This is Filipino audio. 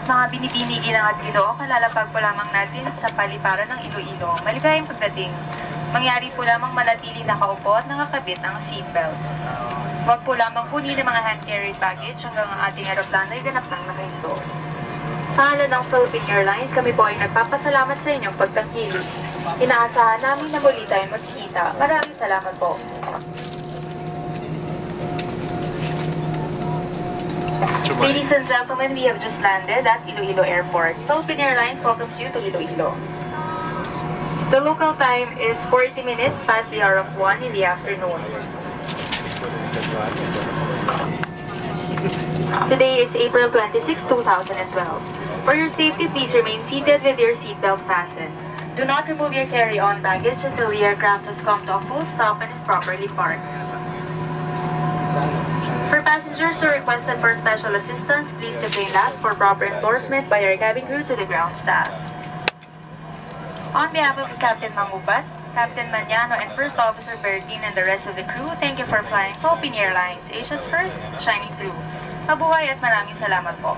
Mga binibinigi ng atido, kalalapag po lamang natin sa paliparan ng Iloilo. Maligayang pagdating. Mangyari po lamang manatili nakaupo at nakakabit ang seatbelts. Huwag po lamang kunin ang mga hand-carried baggage hanggang ang ating aeroplano ay ganap ng nakahinto. Sa ngalan ng Philippine Airlines, kami po ay nagpapasalamat sa inyong pagtangkilik. Inaasahan namin na muli tayo magkita. Maraming salamat po. Ladies and gentlemen, we have just landed at Iloilo Airport. Philippine Airlines welcomes you to Iloilo. The local time is 40 minutes past the hour of 1 in the afternoon. Today is April 26, 2012. For your safety, please remain seated with your seatbelt fastened. Do not remove your carry-on baggage until the aircraft has come to a full stop and is properly parked. For passengers who requested for special assistance, please detain last for proper endorsement by our cabin crew to the ground staff. On behalf of Captain Mangubat, Captain Maniano, and First Officer Bertin and the rest of the crew, thank you for flying Philippine Airlines, Asia's first shining through. Mabuhay at maraming salamat po.